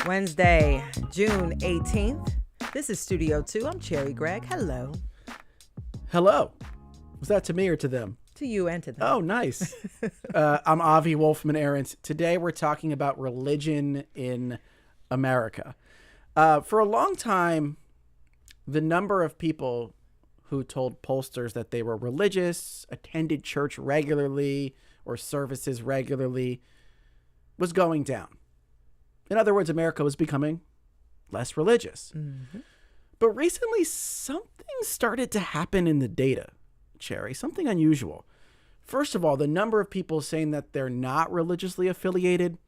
Wednesday, June 18th. This is Studio 2. I'm Cherry Gregg. Hello. Hello. Was that to me or to them? To you and to them. Oh, nice. I'm Avi Wolfman-Arentz. Today we're talking about religion in America. For a long time, the number of people who told pollsters that they were religious, attended church regularly or services regularly, was going down. In other words, America was becoming less religious. Mm-hmm. But recently, something started to happen in the data, Cherry, something unusual. First of all, the number of people saying that they're not religiously affiliated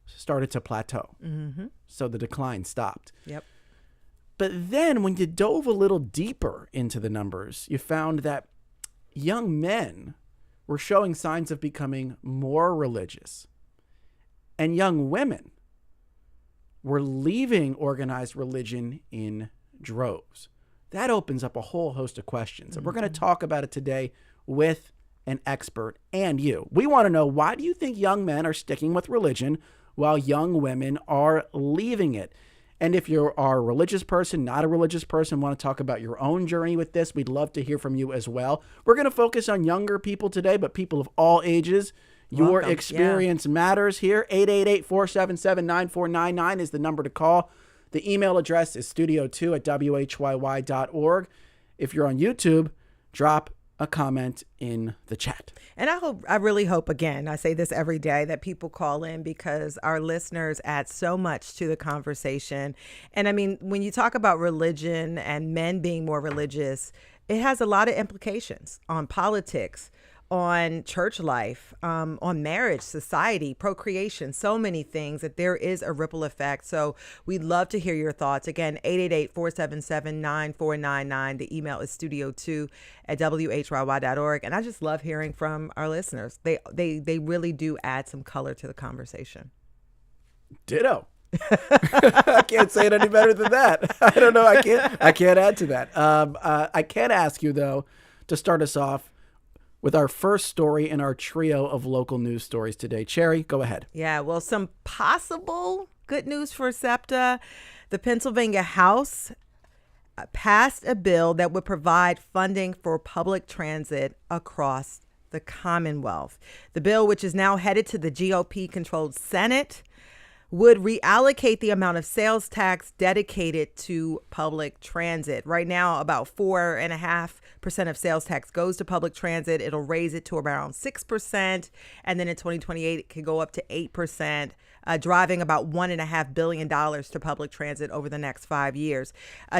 started to plateau. Mm-hmm. So the decline stopped. Yep. But then when you dove a little deeper into the numbers, you found that young men were showing signs of becoming more religious. And young women were leaving organized religion in droves. That opens up a whole host of questions. And we're going to talk about it today with an expert and you. We want to know, why do you think young men are sticking with religion while young women are leaving it? And if you are a religious person, not a religious person, want to talk about your own journey with this, we'd love to hear from you as well. We're going to focus on younger people today, but people of all ages. Your Welcome. experience matters here. 888-477-9499 is the number to call. The email address is studio2@WHYY.org. If you're on YouTube, drop a comment in the chat. And I really hope, again, I say this every day, that people call in, because our listeners add so much to the conversation. And I mean, when you talk about religion and men being more religious, it has a lot of implications on politics, on church life, on marriage, society, procreation, so many things, that there is a ripple effect. So we'd love to hear your thoughts. Again, 888-477-9499. The email is studio2@WHYY.org. And I just love hearing from our listeners. They really do add some color to the conversation. Ditto. I can't say it any better than that. I don't know. I can't add to that. I can ask you, though, to start us off with our first story in our trio of local news stories today. Cherry, go ahead. Yeah, well, some possible good news for SEPTA. The Pennsylvania House passed a bill that would provide funding for public transit across the Commonwealth. The bill, which is now headed to the GOP-controlled Senate, would reallocate the amount of sales tax dedicated to public transit. Right now, about 4.5% of sales tax goes to public transit. It'll raise it to around 6%. And then in 2028, it could go up to 8%, driving about $1.5 billion to public transit over the next 5 years.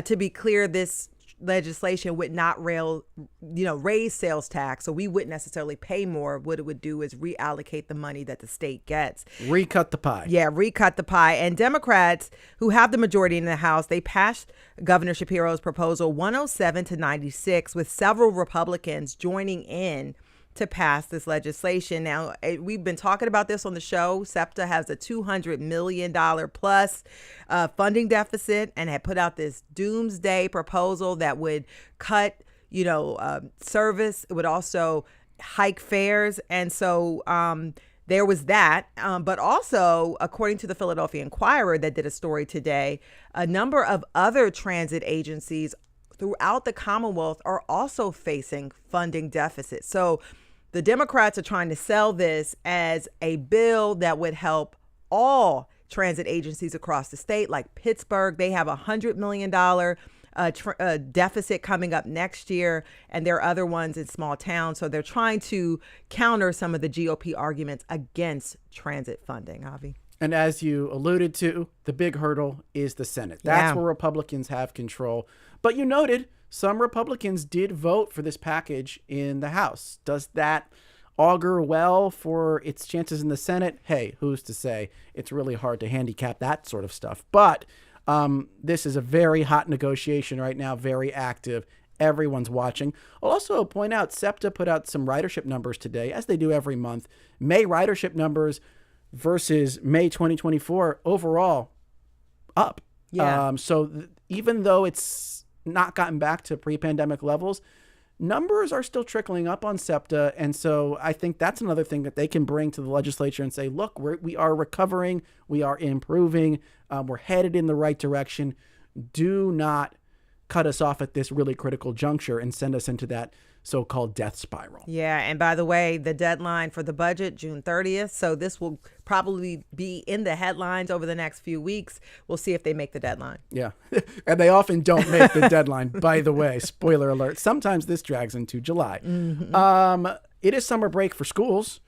To be clear, this legislation would not raise sales tax, so we wouldn't necessarily pay more. What it would do is reallocate the money that the state gets. Recut the pie. Yeah, recut the pie. And Democrats, who have the majority in the House, they passed Governor Shapiro's proposal 107-96, with several Republicans joining in to pass this legislation. Now, we've been talking about this on the show. SEPTA has a $200 million plus funding deficit, and had put out this doomsday proposal that would cut, service. It would also hike fares. And so there was that. But also, according to the Philadelphia Inquirer that did a story today, a number of other transit agencies throughout the Commonwealth are also facing funding deficits. So the Democrats are trying to sell this as a bill that would help all transit agencies across the state, like Pittsburgh. They have a $100 million deficit coming up next year, and there are other ones in small towns. So they're trying to counter some of the GOP arguments against transit funding, Avi. And as you alluded to, the big hurdle is the Senate. That's where Republicans have control. But you noted some Republicans did vote for this package in the House. Does that augur well for its chances in the Senate? Hey, who's to say? It's really hard to handicap that sort of stuff. But this is a very hot negotiation right now, very active. Everyone's watching. I'll also point out, SEPTA put out some ridership numbers today, as they do every month. May ridership numbers versus May 2024 overall up. Yeah. So even though it's not gotten back to pre-pandemic levels, numbers are still trickling up on SEPTA. And so I think that's another thing that they can bring to the legislature and say, look, we are recovering. We are improving. We're headed in the right direction. Do not cut us off at this really critical juncture and send us into that so-called death spiral. Yeah, and by the way, the deadline for the budget, June 30th. So this will probably be in the headlines over the next few weeks. We'll see if they make the deadline. Yeah, and they often don't make the deadline, by the way. Spoiler alert. Sometimes this drags into July. It is summer break for schools,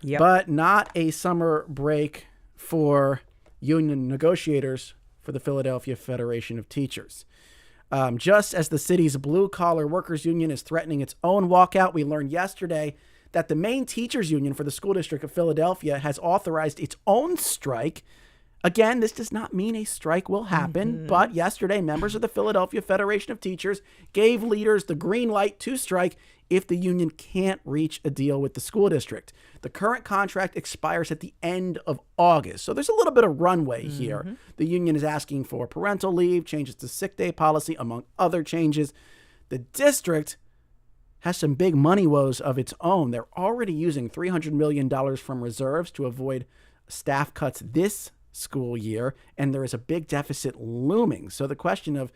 but not a summer break for union negotiators for the Philadelphia Federation of Teachers. Just as the city's blue-collar workers union is threatening its own walkout, we learned yesterday that the main teachers union for the school district of Philadelphia has authorized its own strike. Again, this does not mean a strike will happen, but yesterday, members of the Philadelphia Federation of Teachers gave leaders the green light to strike if the union can't reach a deal with the school district. The current contract expires at the end of August, so there's a little bit of runway here. The union is asking for parental leave, changes to sick day policy, among other changes. The district has some big money woes of its own. They're already using $300 million from reserves to avoid staff cuts this school year, and there is a big deficit looming. So the question of,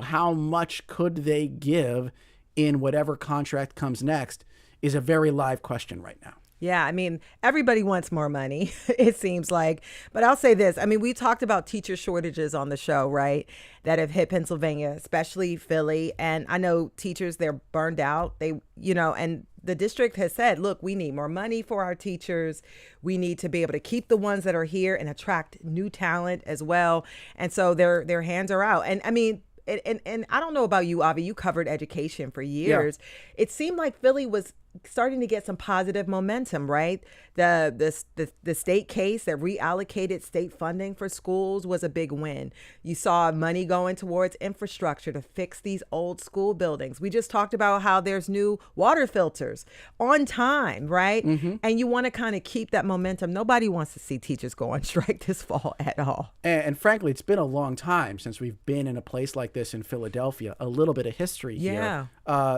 how much could they give in whatever contract comes next is a very live question right now. Yeah, I mean, everybody wants more money, it seems like. But I'll say this. I mean, we talked about teacher shortages on the show, right, that have hit Pennsylvania, especially Philly. And I know teachers, they're burned out. And the district has said, look, we need more money for our teachers. We need to be able to keep the ones that are here and attract new talent as well. And so their hands are out. And I mean, and I don't know about you, Avi, you covered education for years. Yeah. It seemed like Philly was starting to get some positive momentum, right? The state case that reallocated state funding for schools was a big win. You saw money going towards infrastructure to fix these old school buildings. We just talked about how there's new water filters on time, right? And you want to kind of keep that momentum. Nobody wants to see teachers go on strike this fall at all. And frankly, it's been a long time since we've been in a place like this in Philadelphia. A little bit of history here.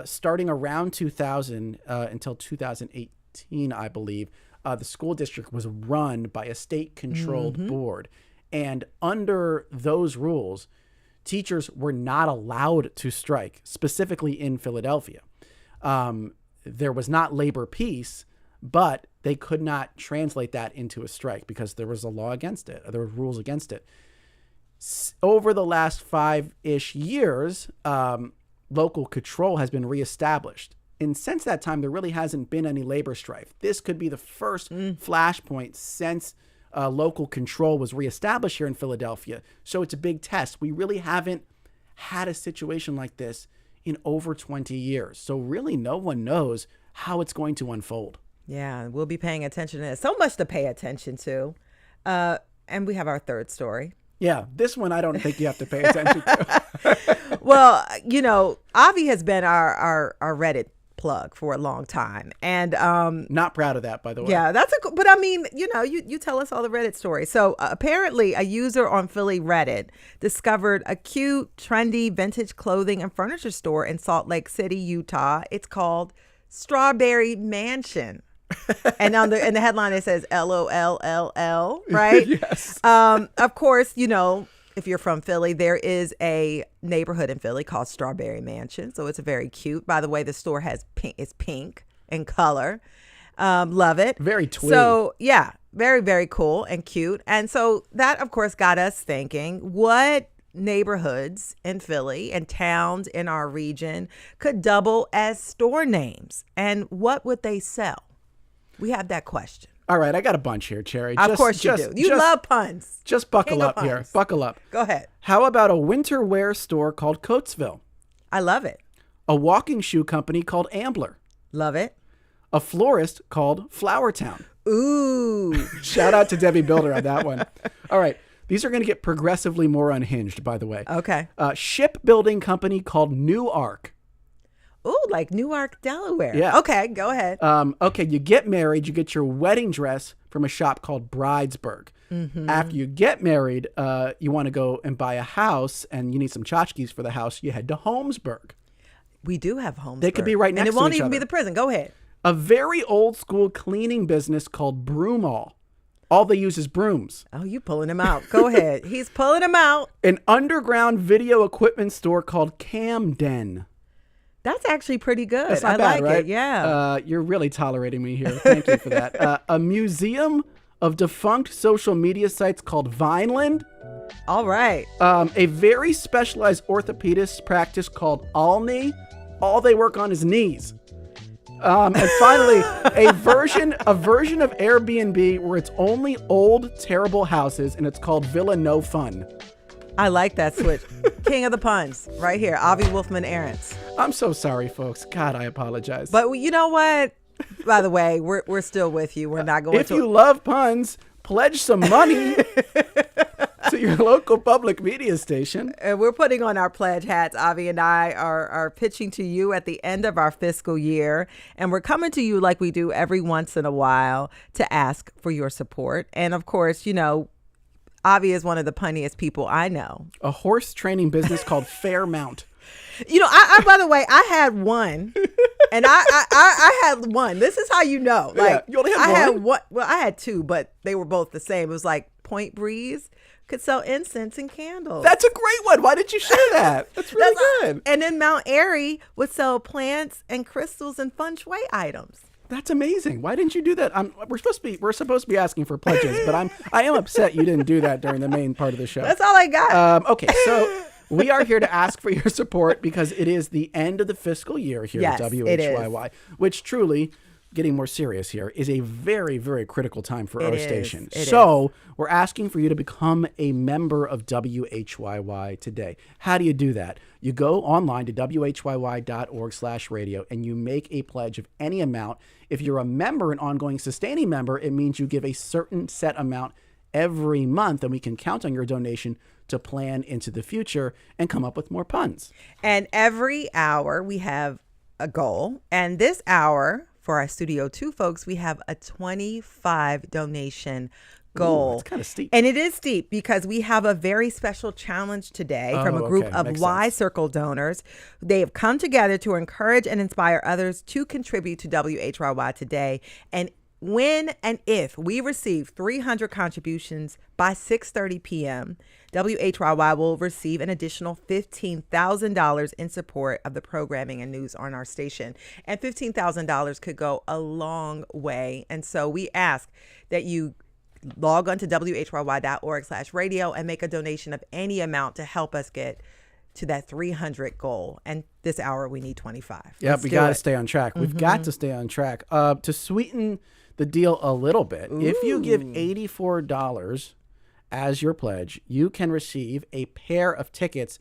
Starting around 2000 until 2018, I believe, the school district was run by a state-controlled board. And under those rules, teachers were not allowed to strike, specifically in Philadelphia. There was not labor peace, but they could not translate that into a strike because there was a law against it. There were rules against it. Over the last 5-ish years, local control has been reestablished. And since that time, there really hasn't been any labor strife. This could be the first flashpoint since local control was reestablished here in Philadelphia. So it's a big test. We really haven't had a situation like this in over 20 years. So really no one knows how it's going to unfold. Yeah, we'll be paying attention to this. So much to pay attention to. And we have our third story. Yeah, this one I don't think you have to pay attention to. Well, Avi has been our Reddit plug for a long time, and not proud of that, by the way. Yeah, but I mean, you tell us all the Reddit stories. So apparently a user on Philly Reddit discovered a cute, trendy vintage clothing and furniture store in Salt Lake City, Utah. It's called Strawberry Mansion. And in the headline it says LOLLL, right? Yes. Of course, if you're from Philly, there is a neighborhood in Philly called Strawberry Mansion. So it's very cute. By the way, the store is pink in color. Love it. Very twee. So yeah, very, very cool and cute. And so that, of course, got us thinking, what neighborhoods in Philly and towns in our region could double as store names, and what would they sell? We have that question. All right, I got a bunch here, Cherry. Of course you do. You love puns. Just buckle up here. Buckle up. Go ahead. How about a winter wear store called Coatesville? I love it. A walking shoe company called Ambler. Love it. A florist called Flowertown. Ooh. Shout out to Debbie Builder on that one. All right. These are going to get progressively more unhinged, by the way. Okay. Shipbuilding company called New Ark. Ooh, like Newark, Delaware. Yeah. Okay, go ahead. Okay, you get married, you get your wedding dress from a shop called Bridesburg. After you get married, you want to go and buy a house, and you need some tchotchkes for the house. You head to Holmesburg. We do have homes. They could be right next to each other. And it won't even other. be the prison. Go ahead. A very old school cleaning business called Broomall. All they use is brooms. Oh, you pulling him out. Go ahead. He's pulling him out. An underground video equipment store called Camden. That's actually pretty good. That's not I bad, like right? it. Yeah. You're really tolerating me here. Thank you for that. A museum of defunct social media sites called Vineland. All right. A very specialized orthopedist practice called Alney. All they work on is knees. And finally, a version of Airbnb where it's only old, terrible houses, and it's called Villa No Fun. I like that switch. King of the puns, right here. Avi Wolfman Arentz. I'm so sorry, folks. God, I apologize. But you know what? By the way, we're still with you. We're not going if you love puns, pledge some money to your local public media station. We're putting on our pledge hats. Avi and I are pitching to you at the end of our fiscal year. And we're coming to you like we do every once in a while to ask for your support. And of course, you know, Avi is one of the punniest people I know. A horse training business called Fairmount. You know, I by the way, I had one, and I had one. This is how you know. Like, yeah, you only had I one? had one. Well, I had two, but they were both the same. It was like Point Breeze could sell incense and candles. That's a great one. Why did you share that? That's really good. And then Mount Airy would sell plants and crystals and feng shui items. That's amazing. Why didn't you do that? We're supposed to be asking for pledges, but I am upset you didn't do that during the main part of the show. That's all I got. Okay, so we are here to ask for your support because it is the end of the fiscal year here at WHYY, which truly, getting more serious here, is a very, very critical time for our station. So we're asking for you to become a member of WHYY today. How do you do that? You go online to WHYY.org/radio and you make a pledge of any amount. If you're a member, an ongoing sustaining member, it means you give a certain set amount every month, and we can count on your donation to plan into the future and come up with more puns. And every hour we have a goal. And this hour, for our Studio 2 folks, we have a 25 donation goal. That's kind of steep. And it is steep because we have a very special challenge today from a group of Y Circle donors. They have come together to encourage and inspire others to contribute to WHYY today. And when and if we receive 300 contributions by 6:30 p.m., WHYY will receive an additional $15,000 in support of the programming and news on our station. And $15,000 could go a long way. And so we ask that you log on to WHYY.org/radio and make a donation of any amount to help us get to that 300 goal. And this hour, we need 25. Yep, we got to stay on track. We've got to stay on track. To sweeten the deal a little bit, if you give $84 as your pledge, you can receive a pair of tickets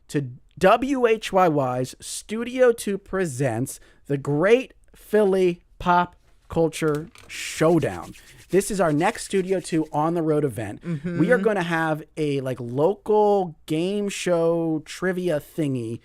to WHYY's Studio 2 presents the Great Philly Pop Culture Showdown. This is our next Studio 2 on the road event. We are going to have a local game show trivia thingy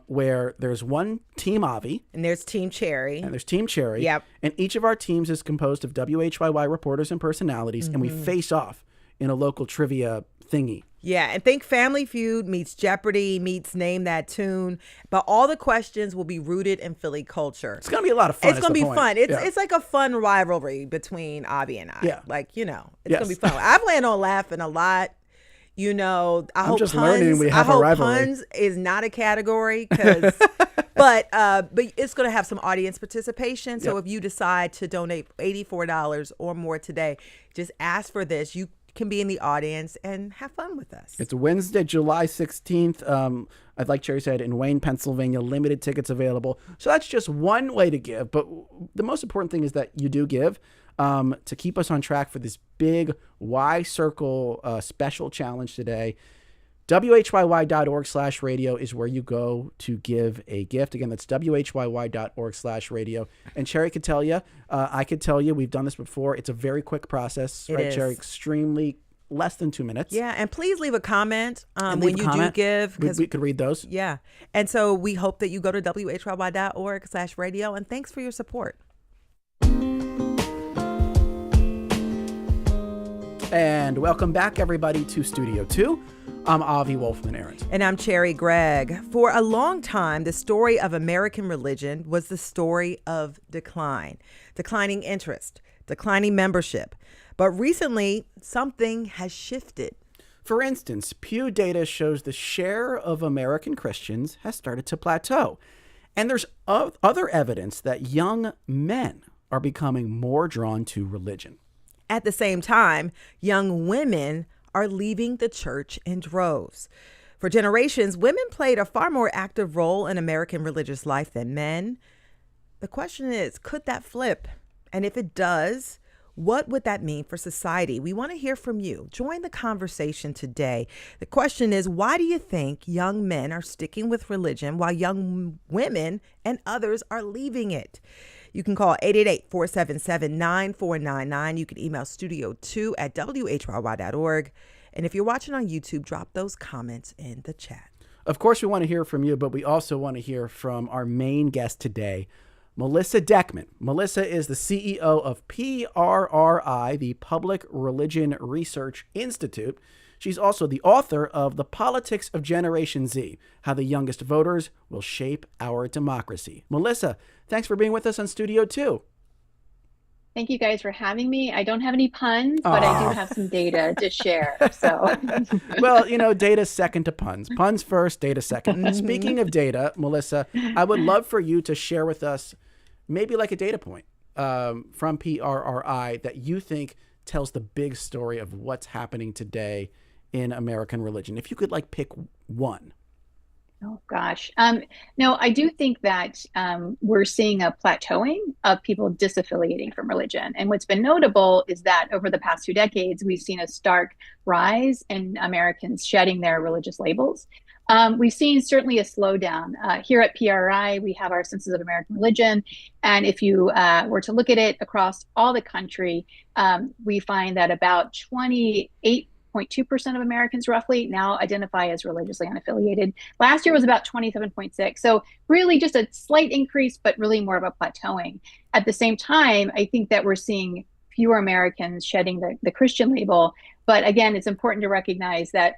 where there's one Team Avi. And there's Team Cherry. And there's Team Cherry. Yep. And each of our teams is composed of WHYY reporters and personalities, and we face off in a local trivia thingy. Yeah, and think Family Feud meets Jeopardy meets Name That Tune, but all the questions will be rooted in Philly culture. It's going to be a lot of fun. It's going to be fun. It's like a fun rivalry between Avi and I. Yeah. Like, it's going to be fun. I plan on laughing a lot. You know, I hope learning we have a rivalry. Puns is not a category, but it's going to have some audience participation. So if you decide to donate $84 or more today, just ask for this. You can be in the audience and have fun with us. It's Wednesday, July 16th. I'd like Cherry said, in Wayne, Pennsylvania, limited tickets available. So that's just one way to give. But the most important thing is that you do give to keep us on track for this big Y Circle special challenge today. WHYY.org/radio is where you go to give a gift. Again, that's WHYY.org/radio. And Cherry could tell you, I could tell you, we've done this before. It's a very quick process, right, Cherry? Extremely less than 2 minutes. Yeah, and please leave a comment when you do give. We could read those. Yeah. And so we hope that you go to WHYY.org/radio. And thanks for your support. And welcome back, everybody, to Studio 2. I'm Avi Wolfman-Arent. And I'm Cherry Gregg. For a long time, the story of American religion was the story of decline, declining interest, declining membership. But recently, something has shifted. For instance, Pew data shows the share of American Christians has started to plateau. And there's other evidence that young men are becoming more drawn to religion. At the same time, young women are leaving the church in droves. For generations, women played a far more active role in American religious life than men. The question is, could that flip? And if it does, what would that mean for society? We want to hear from you. Join the conversation today. The question is, why do you think young men are sticking with religion while young women and others are leaving it? You can call 888-477-9499. You can email studio2@whyy.org. And if you're watching on YouTube, drop those comments in the chat. Of course, we want to hear from you, but we also want to hear from our main guest today, Melissa Deckman. Melissa is the CEO of PRRI, the Public Religion Research Institute. She's also the author of The Politics of Generation Z, How the Youngest Voters Will Shape Our Democracy. Melissa, thanks for being with us on Studio 2. Thank you guys for having me. I don't have any puns, but I do have some data to share. So, well, data's second to puns. Puns first, data second. Speaking of data, Melissa, I would love for you to share with us maybe like a data point from PRRI that you think tells the big story of what's happening today in American religion. If you could pick one. oh gosh. No, I do think that we're seeing a plateauing of people disaffiliating from religion. And what's been notable is that over the past 2 decades, we've seen a stark rise in Americans shedding their religious labels. We've seen certainly a slowdown. Here at PRRI, we have our Census of American Religion. And if you were to look at it across all the country, we find that about 28.2% of Americans roughly now identify as religiously unaffiliated. Last year was about 27.6. So really just a slight increase, but really more of a plateauing. At the same time, I think that we're seeing fewer Americans shedding the Christian label. But again, it's important to recognize that,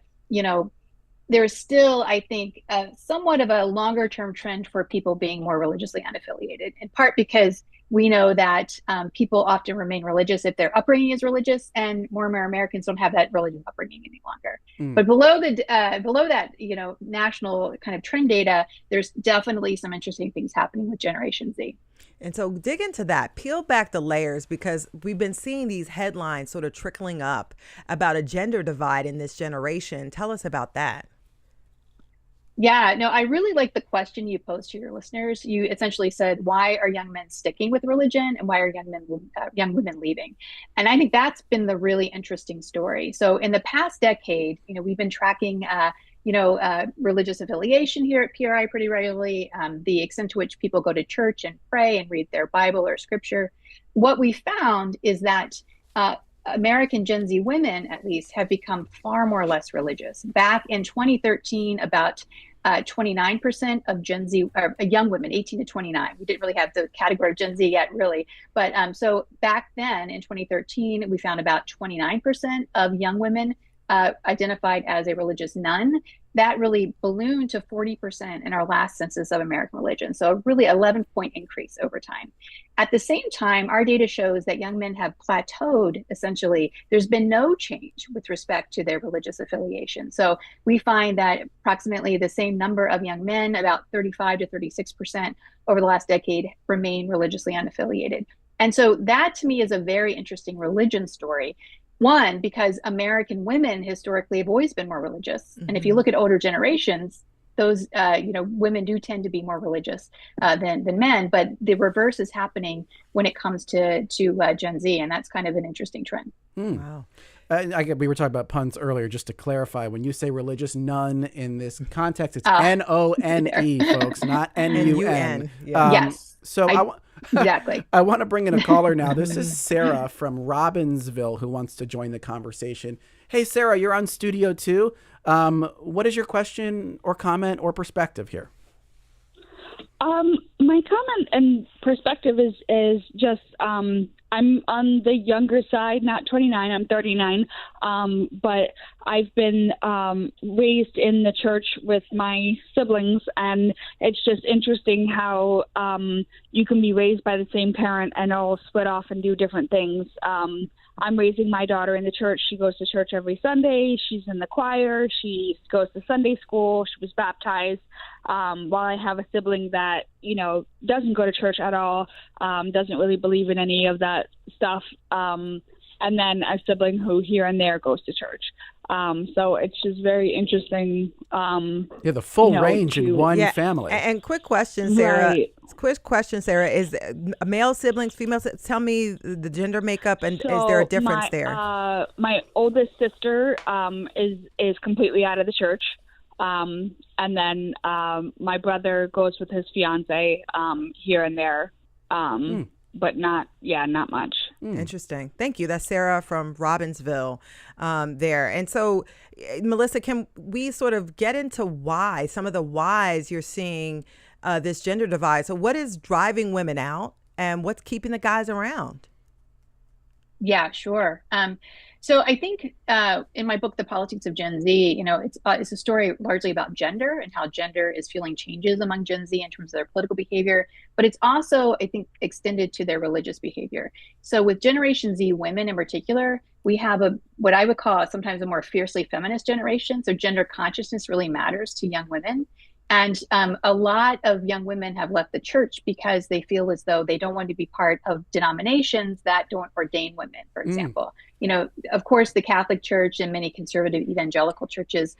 there's still, I think, somewhat of a longer term trend for people being more religiously unaffiliated, in part because we know that people often remain religious if their upbringing is religious, and more and more Americans don't have that religious upbringing any longer. But below that, national kind of trend data, there's definitely some interesting things happening with Generation Z. And so dig into that, peel back the layers, because we've been seeing these headlines sort of trickling up about a gender divide in this generation. Tell us about that. Yeah, no, I really like the question you posed to your listeners. You essentially said, why are young men sticking with religion and why are young women leaving? And I think that's been the really interesting story. So in the past decade, we've been tracking, religious affiliation here at PRI pretty regularly, the extent to which people go to church and pray and read their Bible or scripture. What we found is that American Gen Z women, at least, have become far more less religious. Back in 2013, about 29% of Gen Z, or young women, 18 to 29. We didn't really have the category of Gen Z yet, really. But so back then in 2013, we found about 29% of young women identified as a religious nun. That really ballooned to 40% in our last census of American religion. So a really 11-point increase over time. At the same time, our data shows that young men have plateaued, essentially. There's been no change with respect to their religious affiliation. So we find that approximately the same number of young men, about 35 to 36% over the last decade, remain religiously unaffiliated. And so that to me is a very interesting religion story. One, because American women historically have always been more religious. And if you look at older generations, those, women do tend to be more religious than men. But the reverse is happening when it comes to Gen Z. And that's kind of an interesting trend. Wow. We were talking about puns earlier. Just to clarify, when you say religious nun in this context, it's N-O-N-E, folks, not N-U-N. Yes. So exactly. I want to bring in a caller now. This is Sarah from Robbinsville who wants to join the conversation. Hey, Sarah, you're on Studio 2. What is your question or comment or perspective here? My comment and perspective is just I'm on the younger side, not 29, I'm 39, but I've been raised in the church with my siblings, and it's just interesting how you can be raised by the same parent and all split off and do different things. I'm raising my daughter in the church. She goes to church every Sunday. She's in the choir. She goes to Sunday school. She was baptized. While I have a sibling that, doesn't go to church at all, doesn't really believe in any of that stuff. And then a sibling who here and there goes to church. So it's just very interesting. The full range in one family. And quick question, Sarah. Right. Quick question, Sarah. Is male siblings, female? Tell me the gender makeup, and So is there a difference there? My oldest sister is completely out of the church. And then my brother goes with his fiance here and there. But not much. Interesting. Thank you. That's Sarah from Robbinsville there. And so, Melissa, can we sort of get into some of the whys you're seeing this gender divide? So what is driving women out, and what's keeping the guys around? Yeah, sure. So I think in my book, The Politics of Gen Z, it's a story largely about gender and how gender is fueling changes among Gen Z in terms of their political behavior, but it's also, I think, extended to their religious behavior. So with Generation Z women in particular, we have what I would call sometimes a more fiercely feminist generation. So gender consciousness really matters to young women. And a lot of young women have left the church because they feel as though they don't want to be part of denominations that don't ordain women, for example. Of course, the Catholic Church and many conservative evangelical churches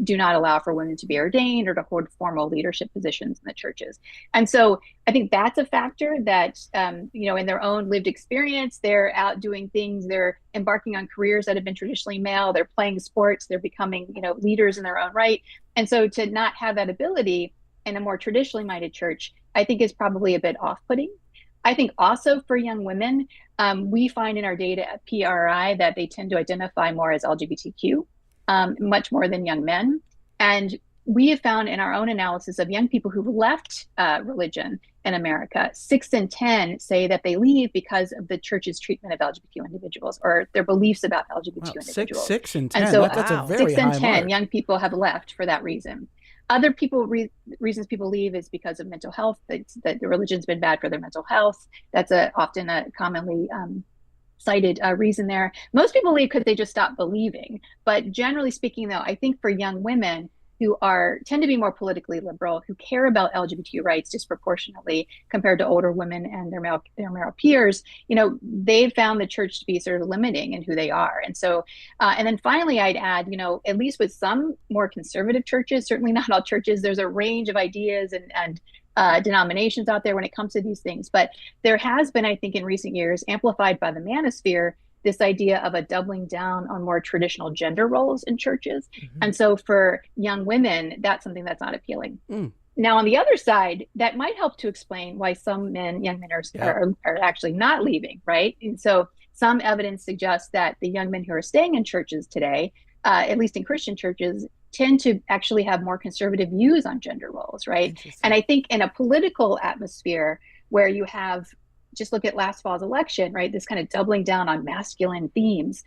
do not allow for women to be ordained or to hold formal leadership positions in the churches. And so I think that's a factor that, in their own lived experience, they're out doing things, they're embarking on careers that have been traditionally male, they're playing sports, they're becoming, leaders in their own right. And so to not have that ability in a more traditionally minded church, I think is probably a bit off-putting. I think also for young women, we find in our data at PRRI that they tend to identify more as LGBTQ, much more than young men. And we have found in our own analysis of young people who've left religion in America, 6 in 10 say that they leave because of the church's treatment of LGBTQ individuals or their beliefs about LGBTQ individuals. 6 in 10. And so That's a very 6 in high 10 mark. young people have left for that reason. Other reasons people leave is because of mental health, that the religion's been bad for their mental health. That's often a commonly cited reason there. Most people leave because they just stop believing. But generally speaking, though, I think for young women who tend to be more politically liberal, who care about LGBT rights disproportionately compared to older women and their male peers, they've found the church to be sort of limiting in who they are. And so, and then finally, I'd add, at least with some more conservative churches, certainly not all churches, there's a range of ideas and denominations out there when it comes to these things. But there has been, I think, in recent years, amplified by the manosphere, this idea of a doubling down on more traditional gender roles in churches. Mm-hmm. And so for young women, that's something that's not appealing. Now, on the other side, that might help to explain why some young men are actually not leaving, right? And so some evidence suggests that the young men who are staying in churches today, at least in Christian churches, tend to actually have more conservative views on gender roles, right? And I think in a political atmosphere where you have, just look at last fall's election, right? This kind of doubling down on masculine themes.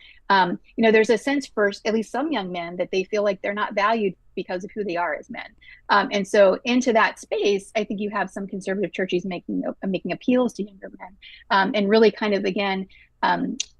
There's a sense for at least some young men that they feel like they're not valued because of who they are as men. And so into that space, I think you have some conservative churches making appeals to younger men and really kind of, again,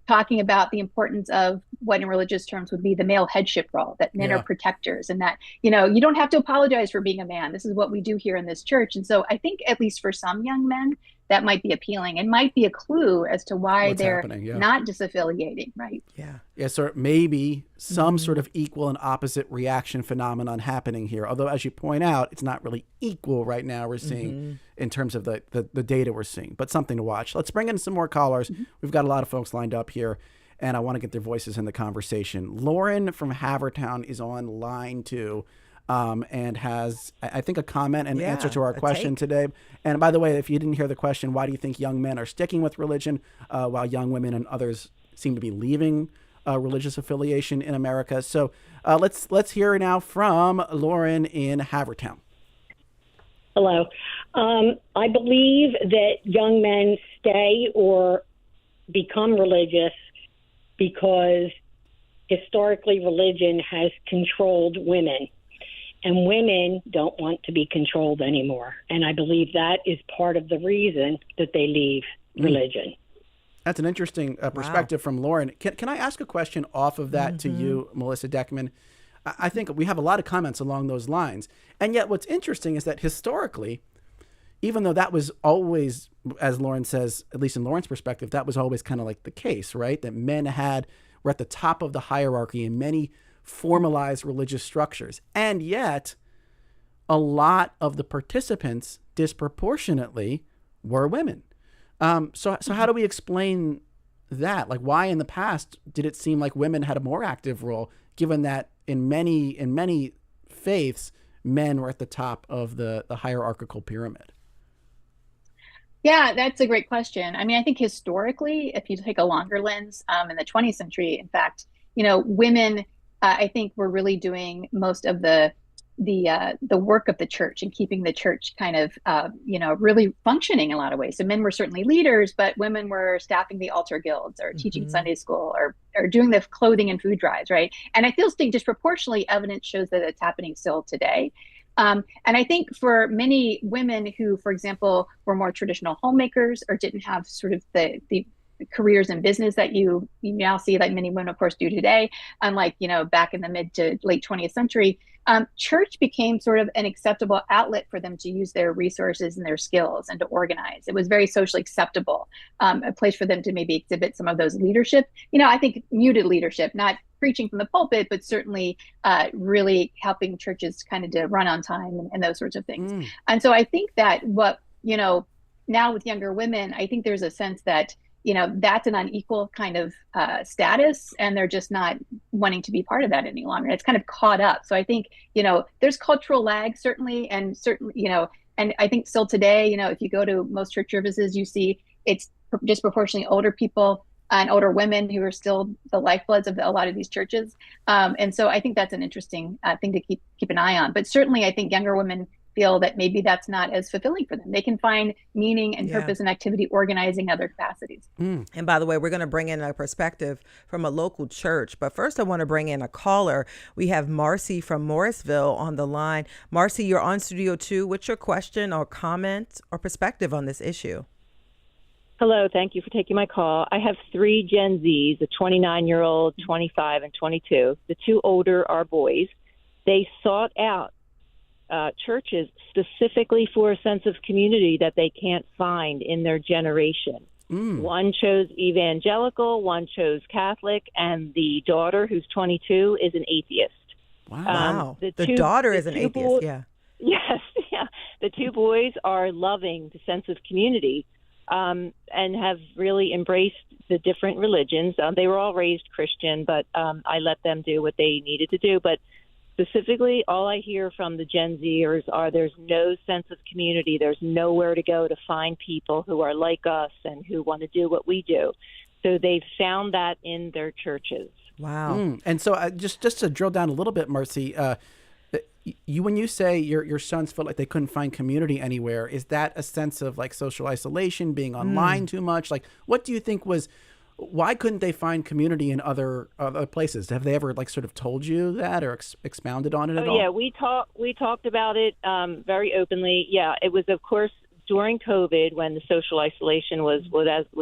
talking about the importance of what in religious terms would be the male headship role, that men are protectors and that, you don't have to apologize for being a man. This is what we do here in this church. And so I think at least for some young men, that might be appealing and might be a clue as to why they're not disaffiliating, right? Yeah, so maybe some sort of equal and opposite reaction phenomenon happening here. Although, as you point out, it's not really equal right now, we're seeing in terms of the data we're seeing, but something to watch. Let's bring in some more callers. We've got a lot of folks lined up here, and I want to get their voices in the conversation. Lauren from Havertown is on line 2. And has, I think, a comment and answer to our question today. And by the way, if you didn't hear the question, why do you think young men are sticking with religion while young women and others seem to be leaving religious affiliation in America? So let's hear now from Lauren in Havertown. Hello. I believe that young men stay or become religious because historically religion has controlled women, and women don't want to be controlled anymore. And I believe that is part of the reason that they leave religion. That's an interesting perspective from Lauren. Can I ask a question off of that to you, Melissa Deckman? I think we have a lot of comments along those lines. And yet what's interesting is that historically, even though that was always, as Lauren says, at least in Lauren's perspective, that was always kind of like the case, right? That men were at the top of the hierarchy in many formalized religious structures. And yet a lot of the participants disproportionately were women. So how do we explain that? Like, why in the past did it seem like women had a more active role, given that in many faiths, men were at the top of the hierarchical pyramid? Yeah, that's a great question. I mean, I think historically, if you take a longer lens, in the 20th century, in fact, women, I think were really doing most of the work of the church and keeping the church kind of, really functioning in a lot of ways. So men were certainly leaders, but women were staffing the altar guilds or teaching Sunday school or doing the clothing and food drives, right? And I think disproportionately evidence shows that it's happening still today. And I think for many women who, for example, were more traditional homemakers or didn't have sort of the careers in business that you now see, like many women, of course, do today, unlike, back in the mid to late 20th century, church became sort of an acceptable outlet for them to use their resources and their skills and to organize. It was very socially acceptable, a place for them to maybe exhibit some of those leadership, I think muted leadership, not preaching from the pulpit, but certainly really helping churches kind of to run on time and those sorts of things. And so I think that now with younger women, I think there's a sense that that's an unequal kind of status, and they're just not wanting to be part of that any longer. It's kind of caught up. So I think, there's cultural lag, certainly, and and I think still today, if you go to most church services, you see it's disproportionately older people and older women who are still the lifebloods of a lot of these churches. And so I think that's an interesting thing to keep an eye on. But certainly I think younger women feel that maybe that's not as fulfilling for them. They can find meaning and purpose and activity organizing other capacities. And by the way, we're going to bring in a perspective from a local church. But first, I want to bring in a caller. We have Marcy from Morrisville on the line. Marcy, you're on Studio 2. What's your question or comment or perspective on this issue? Hello, thank you for taking my call. I have 3 Gen Zs, a 29-year-old, 25, and 22. The 2 older are boys. They sought out churches specifically for a sense of community that they can't find in their generation. One chose evangelical, one chose Catholic, and the daughter, who's 22, is an atheist. Wow. The daughter is an atheist, Yes, yeah. The 2 boys are loving the sense of community and have really embraced the different religions. They were all raised Christian, but I let them do what they needed to do. But specifically, all I hear from the Gen Zers are there's no sense of community. There's nowhere to go to find people who are like us and who want to do what we do. So they've found that in their churches. Wow. And so just to drill down a little bit, Marcy, when you say your sons felt like they couldn't find community anywhere, is that a sense of like social isolation, being online too much? Like, what do you think why couldn't they find community in other places? Have they ever like sort of told you that or expounded on it at all? Yeah, we talked about it very openly. Yeah, it was, of course, during COVID when the social isolation was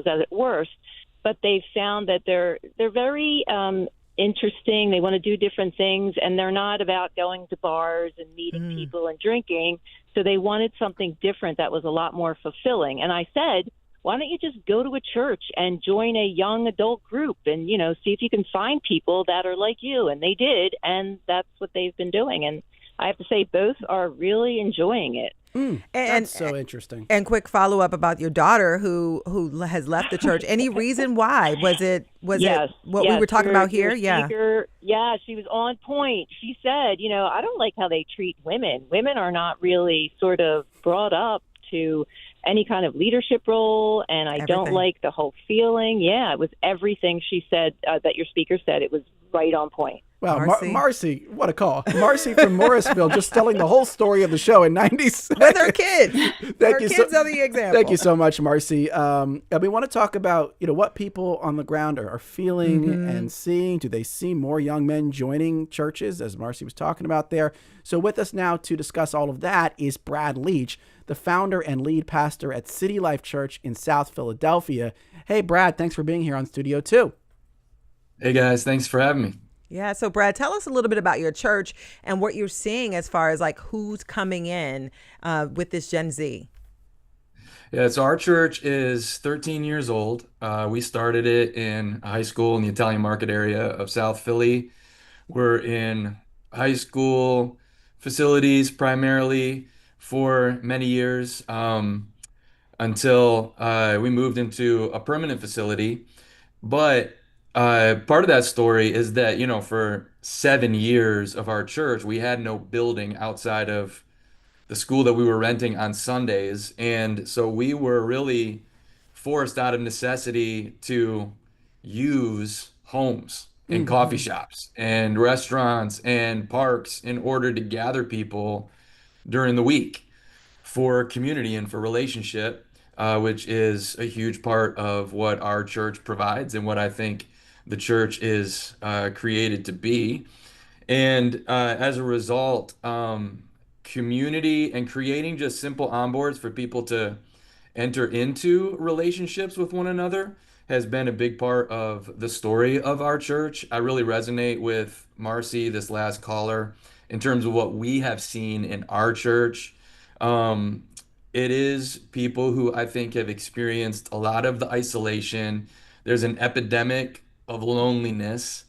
at its worst. But they found that they're very interesting. They want to do different things, and they're not about going to bars and meeting people and drinking. So they wanted something different that was a lot more fulfilling. And I said, why don't you just go to a church and join a young adult group and, see if you can find people that are like you? And they did, and that's what they've been doing. And I have to say, both are really enjoying it. That's so interesting. And quick follow up about your daughter who has left the church. Any reason why? Was it what we were talking about here? Speaker, yeah, she was on point. She said, I don't like how they treat women. Women are not really sort of brought up to any kind of leadership role, and I don't like the whole feeling. Yeah, it was everything she said that your speaker said. It was right on point. Wow, Marcy. Marcy, what a call. Marcy from Morrisville just telling the whole story of the show in 90 seconds. With her kids. Thank Her you kids are the example. Thank you so much, Marcy. And we want to talk about, what people on the ground are feeling and seeing. Do they see more young men joining churches, as Marcy was talking about there? So with us now to discuss all of that is Brad Leach, the founder and lead pastor at City Life Church in South Philadelphia. Hey, Brad, thanks for being here on Studio 2. Hey, guys. Thanks for having me. Yeah. So, Brad, tell us a little bit about your church and what you're seeing as far as like who's coming in with this Gen Z. Yeah, so our church is 13 years old. We started it in high school in the Italian market area of South Philly. We're in high school facilities primarily for many years until we moved into a permanent facility. But part of that story is that, for 7 years of our church, we had no building outside of the school that we were renting on Sundays. And so we were really forced out of necessity to use homes and coffee shops and restaurants and parks in order to gather people during the week for community and for relationship, which is a huge part of what our church provides and what I think the church is created to be. And as a result, community and creating just simple onboards for people to enter into relationships with one another has been a big part of the story of our church. I really resonate with Marcy, this last caller, in terms of what we have seen in our church. It is people who I think have experienced a lot of the isolation. There's an epidemic of loneliness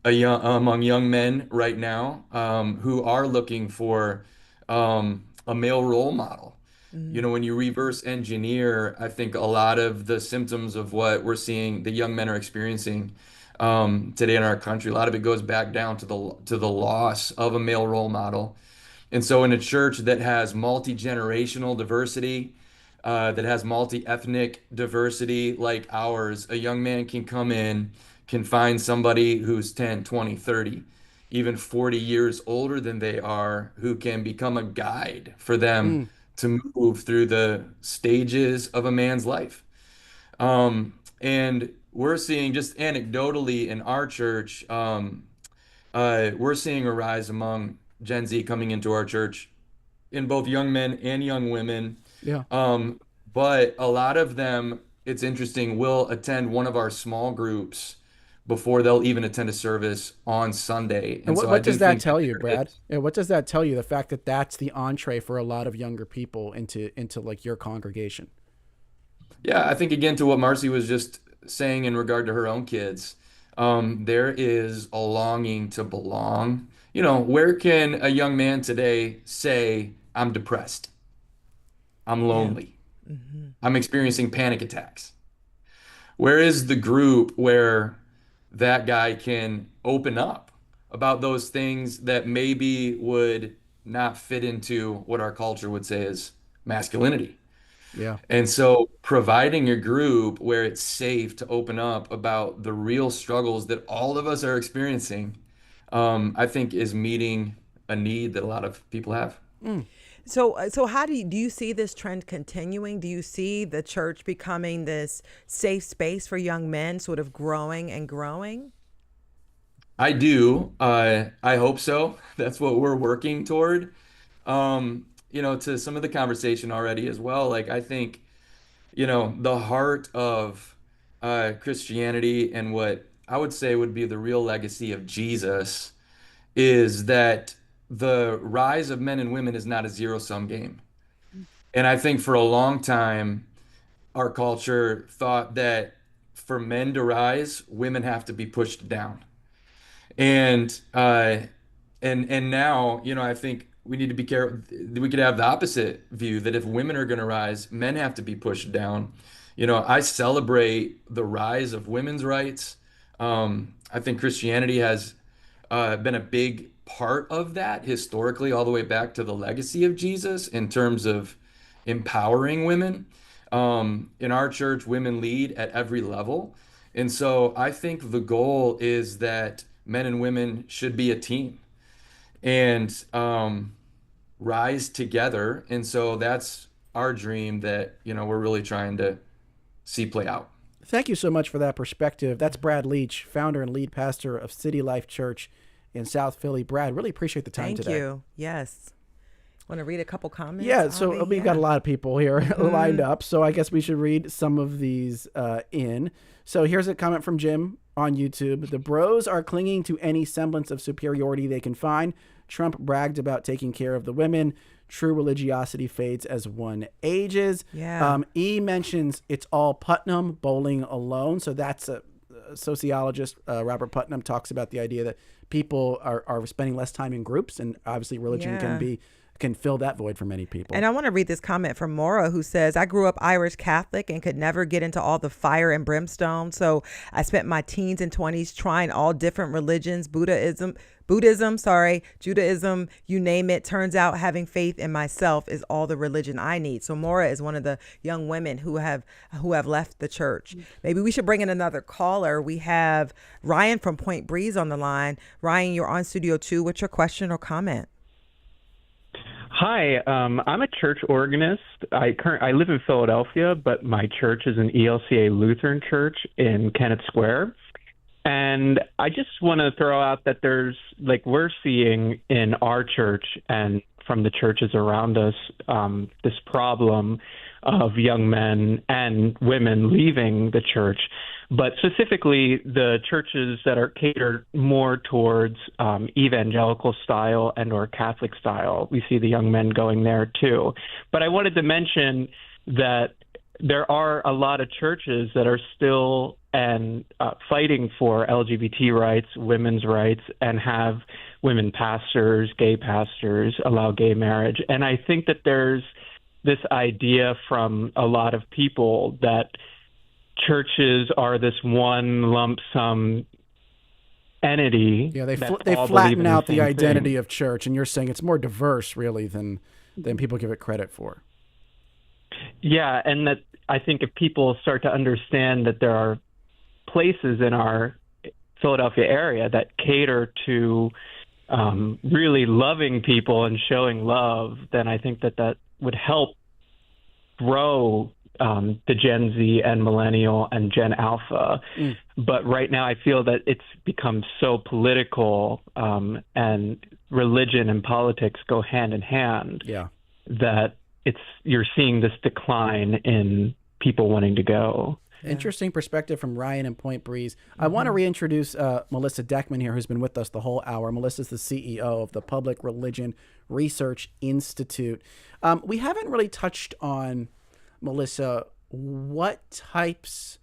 among young men right now who are looking for a male role model. When you reverse engineer, I think a lot of the symptoms of what we're seeing the young men are experiencing today in our country, a lot of it goes back down to the loss of a male role model. And so in a church that has multi-generational diversity, that has multi-ethnic diversity like ours, a young man can come in, can find somebody who's 10, 20, 30, even 40 years older than they are, who can become a guide for them to move through the stages of a man's life. And we're seeing just anecdotally in our church, we're seeing a rise among Gen Z coming into our church in both young men and young women. Yeah. But a lot of them, it's interesting, will attend one of our small groups before they'll even attend a service on Sunday. And so what I do does that think tell you, there Brad? is- Yeah, what does that tell you? The fact that that's the entree for a lot of younger people into like your congregation. Yeah, I think again to what Marcy was just saying in regard to her own kids, there is a longing to belong. Where can a young man today say, I'm depressed, I'm lonely, I'm experiencing panic attacks? Where is the group where that guy can open up about those things that maybe would not fit into what our culture would say is masculinity? Yeah. And so providing a group where it's safe to open up about the real struggles that all of us are experiencing, I think is meeting a need that a lot of people have. So how do you see this trend continuing? Do you see the church becoming this safe space for young men, sort of growing and growing? I do. I hope so. That's what we're working toward. To some of the conversation already as well, like I think, the heart of Christianity and what I would say would be the real legacy of Jesus is that the rise of men and women is not a zero-sum game. And I think for a long time, our culture thought that for men to rise, women have to be pushed down. And now, I think we need to be careful. We could have the opposite view that if women are going to rise, men have to be pushed down. I celebrate the rise of women's rights. I think Christianity has been a big part of that historically, all the way back to the legacy of Jesus in terms of empowering women. In our church, women lead at every level. And so I think the goal is that men and women should be a team and rise together. And so that's our dream that, we're really trying to see play out. Thank you so much for that perspective. That's Brad Leach, founder and lead pastor of City Life Church in South Philly. Brad, really appreciate the time today. Thank you. Yes. Want to read a couple comments? Yeah, so we've got a lot of people here lined up, so I guess we should read some of these in. So here's a comment from Jim on YouTube. The bros are clinging to any semblance of superiority they can find. Trump bragged about taking care of the women. True religiosity fades as one ages. Yeah. E mentions it's all Putnam, bowling alone. So that's a sociologist, Robert Putnam, talks about the idea that people are spending less time in groups, and obviously religion can fill that void for many people. And I want to read this comment from Maura, who says, I grew up Irish Catholic and could never get into all the fire and brimstone. So I spent my teens and 20s trying all different religions, Judaism, you name it. Turns out having faith in myself is all the religion I need. So Maura is one of the young women who have left the church. Maybe we should bring in another caller. We have Ryan from Point Breeze on the line. Ryan, you're on Studio 2. What's your question or comment? Hi, I'm a church organist. I live in Philadelphia, but my church is an ELCA Lutheran church in Kennett Square. And I just want to throw out that we're seeing in our church and from the churches around us, this problem of young men and women leaving the church, but specifically the churches that are catered more towards evangelical style and or Catholic style. We see the young men going there too. But I wanted to mention that there are a lot of churches that are still fighting for LGBT rights, women's rights, and have women pastors, gay pastors, allow gay marriage. And I think that there's this idea from a lot of people that churches are this one lump sum entity. Yeah, they flatten out the identity of church, and you're saying it's more diverse, really, than people give it credit for. Yeah, and that I think if people start to understand that there are places in our Philadelphia area that cater to really loving people and showing love, then I think that would help grow the Gen Z and Millennial and Gen Alpha. But right now I feel that it's become so political and religion and politics go hand in hand that you're seeing this decline in people wanting to go. Interesting perspective from Ryan in Point Breeze. I want to reintroduce Melissa Deckman here, who's been with us the whole hour. Melissa's the CEO of the Public Religion Research Institute. We haven't really touched on, Melissa, what types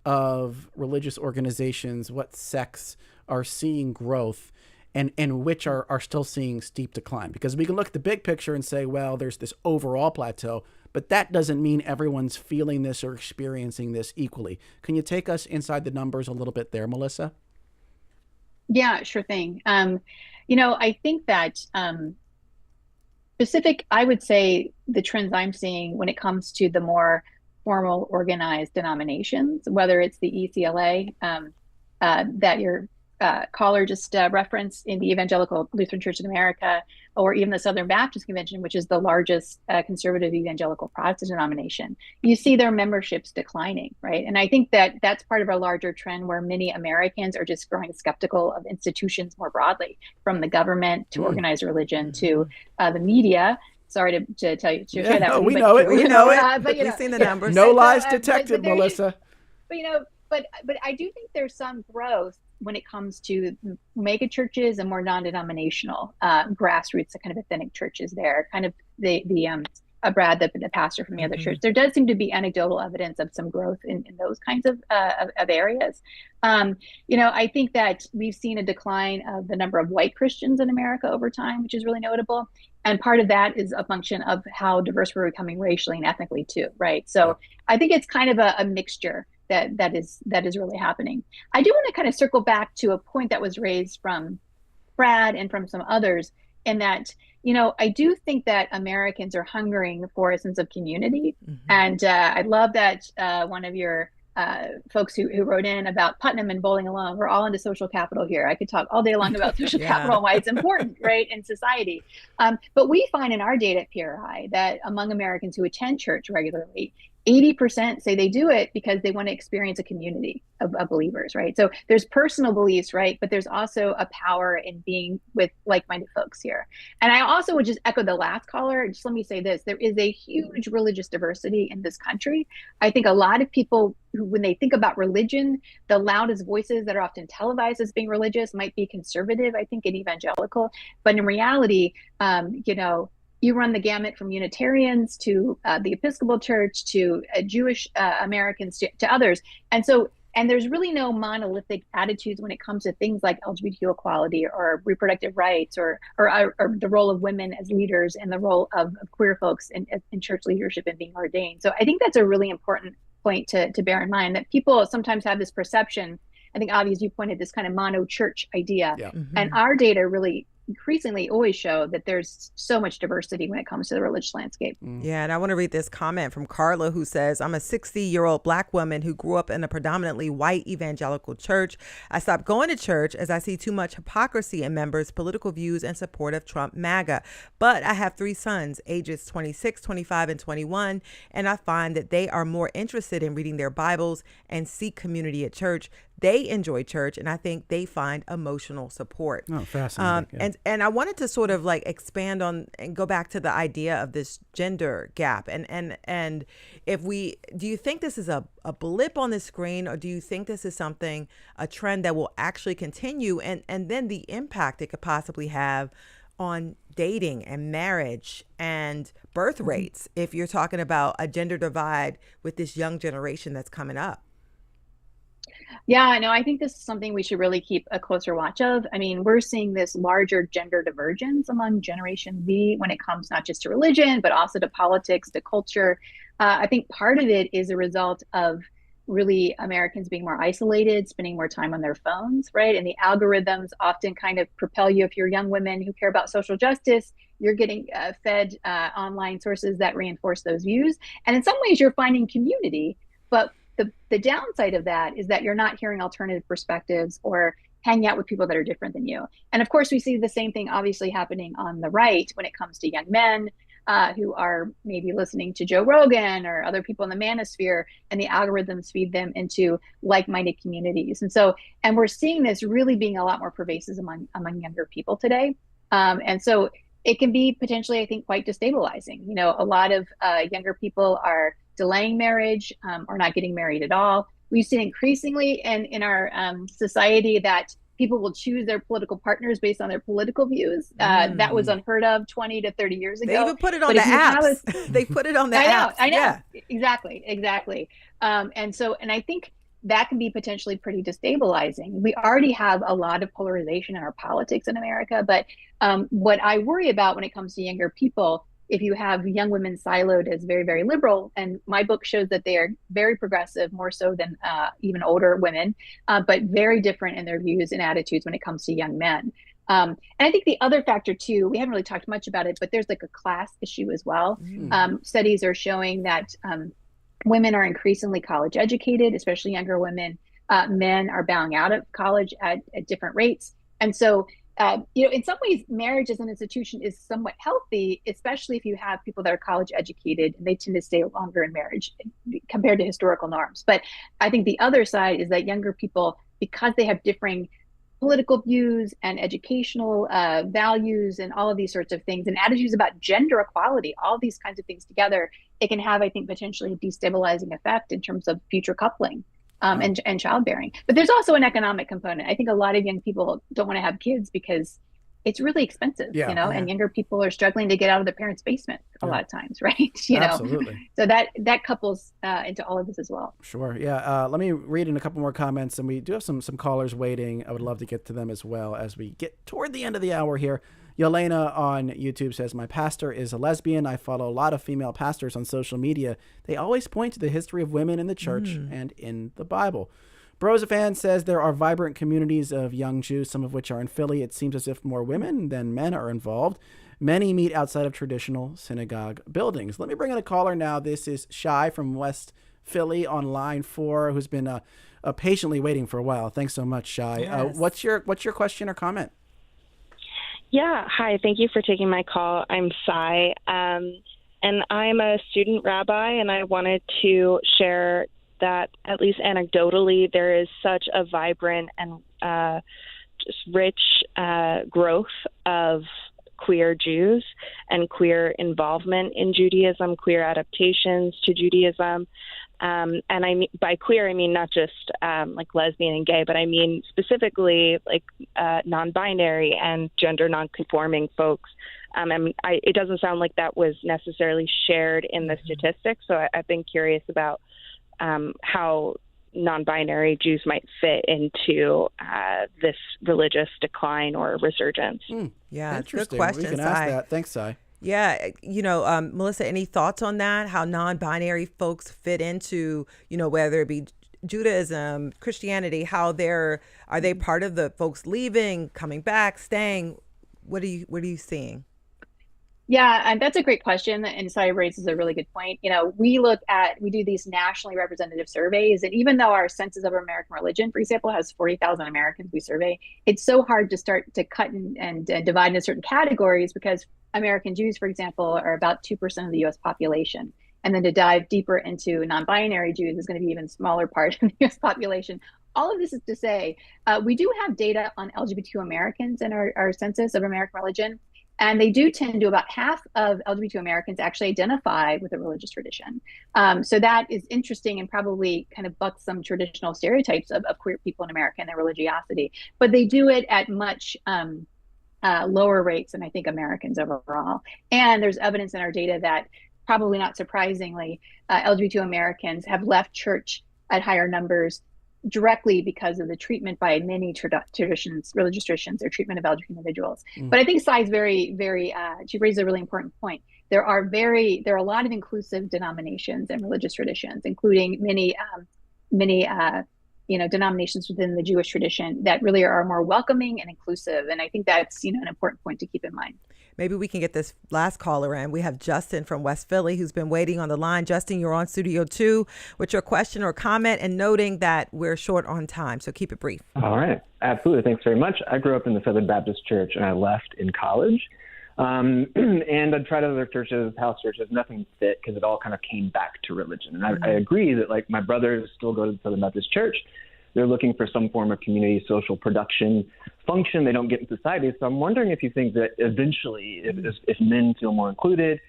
of religious organizations, what sects are seeing growth and which are still seeing steep decline. Because we can look at the big picture and say, well, there's this overall plateau, but that doesn't mean everyone's feeling this or experiencing this equally. Can you take us inside the numbers a little bit there, Melissa? Yeah, sure thing. I think that I would say the trends I'm seeing when it comes to the more formal organized denominations, whether it's the ECLA that your caller just referenced in the Evangelical Lutheran Church in America, or even the Southern Baptist Convention, which is the largest conservative evangelical Protestant denomination, you see their memberships declining, right? And I think that that's part of a larger trend where many Americans are just growing skeptical of institutions more broadly, from the government to organized religion to the media. Sorry to tell you to share that. We know it. We know it. But we've seen the numbers. No lies detected, Melissa. But I do think there's some growth when it comes to mega churches and more non-denominational grassroots, kind of authentic churches there. Kind of Brad, the pastor from the other church. There does seem to be anecdotal evidence of some growth in those kinds of areas. I think that we've seen a decline of the number of white Christians in America over time, which is really notable. And part of that is a function of how diverse we're becoming racially and ethnically too, right? So I think it's kind of a mixture that is really happening. I do want to kind of circle back to a point that was raised from Brad and from some others, in that, I do think that Americans are hungering for a sense of community. And I love that one of your folks who wrote in about Putnam and Bowling alone. We're all into social capital here. I could talk all day long about social capital and why it's important, right, in society. But we find in our data at PRRI that among Americans who attend church regularly, 80% say they do it because they want to experience a community of believers, right? So there's personal beliefs, right? But there's also a power in being with like-minded folks here. And I also would just echo the last caller. Just let me say this. There is a huge religious diversity in this country. I think a lot of people, who, when they think about religion, the loudest voices that are often televised as being religious might be conservative, I think, and evangelical. But in reality, you run the gamut from Unitarians to the Episcopal Church to Jewish Americans to others. And there's really no monolithic attitudes when it comes to things like LGBTQ equality or reproductive rights or the role of women as leaders and the role of queer folks in church leadership and being ordained. So I think that's a really important point to bear in mind, that people sometimes have this perception. I think, Avi, as you pointed, this kind of mono church idea. Yeah. Mm-hmm. And our data really increasingly always show that there's so much diversity when it comes to the religious landscape. Yeah, and I want to read this comment from Carla, who says, I'm a 60-year-old Black woman who grew up in a predominantly white evangelical church. I stopped going to church as I see too much hypocrisy in members' political views and support of Trump MAGA. But I have 3 sons, ages 26, 25, and 21, and I find that they are more interested in reading their Bibles and seek community at church. They enjoy church, and I think they find emotional support. Oh, fascinating. Yeah. And I wanted to sort of like expand on and go back to the idea of this gender gap. And do you think this is a blip on the screen, or do you think this is a trend that will actually continue, and then the impact it could possibly have on dating and marriage and birth rates if you're talking about a gender divide with this young generation that's coming up? Yeah, no, I think this is something we should really keep a closer watch of. I mean, we're seeing this larger gender divergence among Generation Z when it comes not just to religion, but also to politics, to culture. I think part of it is a result of really Americans being more isolated, spending more time on their phones, right? And the algorithms often kind of propel you. If you're young women who care about social justice, you're getting fed online sources that reinforce those views. And in some ways, you're finding community, but the downside of that is that you're not hearing alternative perspectives or hanging out with people that are different than you. And of course, we see the same thing obviously happening on the right when it comes to young men who are maybe listening to Joe Rogan or other people in the manosphere, and the algorithms feed them into like-minded communities. And we're seeing this really being a lot more pervasive among younger people today. And so it can be potentially, I think, quite destabilizing. A lot of younger people are delaying marriage or not getting married at all. We've seen increasingly in our society that people will choose their political partners based on their political views. That was unheard of 20 to 30 years ago. They even put it on the apps. They put it on the apps. I know. Yeah. Exactly. And I think that can be potentially pretty destabilizing. We already have a lot of polarization in our politics in America, but what I worry about when it comes to younger people, if you have young women siloed as very, very liberal, and my book shows that they are very progressive, more so than even older women, but very different in their views and attitudes when it comes to young men. And I think the other factor too, we haven't really talked much about it, but there's like a class issue as well. Studies are showing that women are increasingly college educated, especially younger women. Men are bowing out of college at different rates. And so in some ways, marriage as an institution is somewhat healthy, especially if you have people that are college educated and they tend to stay longer in marriage compared to historical norms. But I think the other side is that younger people, because they have differing political views and educational values and all of these sorts of things and attitudes about gender equality, all these kinds of things together, it can have, I think, potentially a destabilizing effect in terms of future coupling. And childbearing. But there's also an economic component. I think a lot of young people don't want to have kids because it's really expensive, and younger people are struggling to get out of their parents' basement a lot of times, right? Absolutely. So that couples into all of this as well. Sure. Yeah. Let me read in a couple more comments, and we do have some callers waiting. I would love to get to them as well as we get toward the end of the hour here. Yelena on YouTube says, my pastor is a lesbian. I follow a lot of female pastors on social media. They always point to the history of women in the church and in the Bible. Brosafan says there are vibrant communities of young Jews, some of which are in Philly. It seems as if more women than men are involved. Many meet outside of traditional synagogue buildings. Let me bring in a caller now. This is Shai from West Philly on line 4, who's been patiently waiting for a while. Thanks so much, Shai. Yes. What's your question or comment? Yeah, hi. Thank you for taking my call. I'm Sai, and I'm a student rabbi, and I wanted to share that, at least anecdotally, there is such a vibrant and just rich growth of queer Jews and queer involvement in Judaism, queer adaptations to Judaism. And I mean, by queer, I mean not just like lesbian and gay, but I mean specifically like non-binary and gender non-conforming folks. It doesn't sound like that was necessarily shared in the statistics. So I've been curious about how non-binary Jews might fit into this religious decline or resurgence. Yeah, it's a good Interesting. question, We can Sai. ask that. Thanks, Sai. Yeah, Melissa, any thoughts on that? How non-binary folks fit into, whether it be Judaism, Christianity, are they part of the folks leaving, coming back, staying? What are you seeing? Yeah, and that's a great question. And Sai raises a really good point. We do these nationally representative surveys. And even though our census of American religion, for example, has 40,000 Americans we survey, it's so hard to start to cut and divide into certain categories because American Jews, for example, are about 2% of the US population. And then to dive deeper into non-binary Jews is going to be even smaller part of the US population. All of this is to say, we do have data on LGBTQ Americans in our census of American religion. And they do tend to, about half of LGBTQ Americans actually identify with a religious tradition. So that is interesting and probably kind of bucks some traditional stereotypes of queer people in America and their religiosity. But they do it at much lower rates than I think Americans overall. And there's evidence in our data that, probably not surprisingly, LGBTQ Americans have left church at higher numbers directly because of the treatment by many traditions, religious traditions, their treatment of LGBT individuals. But I think Sai's very, very, she raised a really important point. There are a lot of inclusive denominations and religious traditions, including many denominations within the Jewish tradition that really are more welcoming and inclusive. And I think that's, an important point to keep in mind. Maybe we can get this last caller in. We have Justin from West Philly who's been waiting on the line. Justin, you're on Studio 2 with your question or comment, and noting that we're short on time, so keep it brief. All right. Absolutely. Thanks very much. I grew up in the Southern Baptist Church, and I left in college. And I'd tried other churches, house churches, nothing fit because it all kind of came back to religion. And I agree that, like, my brothers still go to the Southern Baptist Church. They're looking for some form of community social production function they don't get in society. So I'm wondering if you think that eventually, if men feel more included,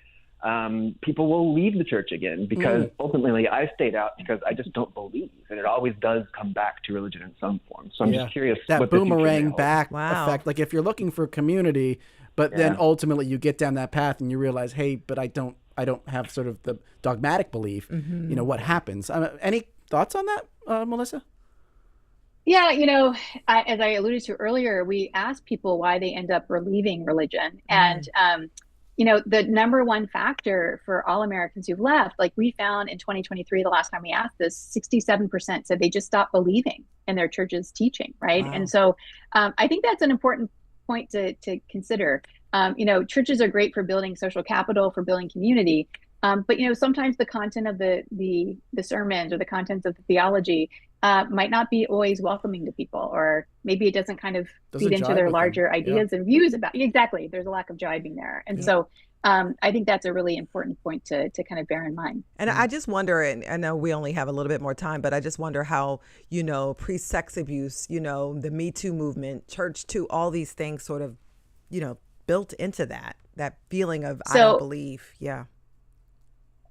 people will leave the church again, because ultimately I stayed out because I just don't believe, and it always does come back to religion in some form. So I'm just curious. That what the future boomerang may hold. back effect. Like if you're looking for community, but then ultimately you get down that path and you realize, hey, but I don't have sort of the dogmatic belief. What happens? Any thoughts on that, Melissa? Yeah, as I alluded to earlier, we asked people why they end up leaving religion. And, the number one factor for all Americans who've left, like we found in 2023, the last time we asked this, 67% said they just stopped believing in their church's teaching, right? Wow. And so I think that's an important point to consider. Churches are great for building social capital, for building community. But sometimes the content of the sermons or the contents of the theology might not be always welcoming to people, or maybe it doesn't kind of feed into their larger ideas and views about. Exactly, there's a lack of jiving there, and so I think that's a really important point to kind of bear in mind. And I just wonder, and I know we only have a little bit more time, but I just wonder how pre-sex abuse, the Me Too movement, Church Too, all these things sort of built into that feeling of I don't believe. Yeah.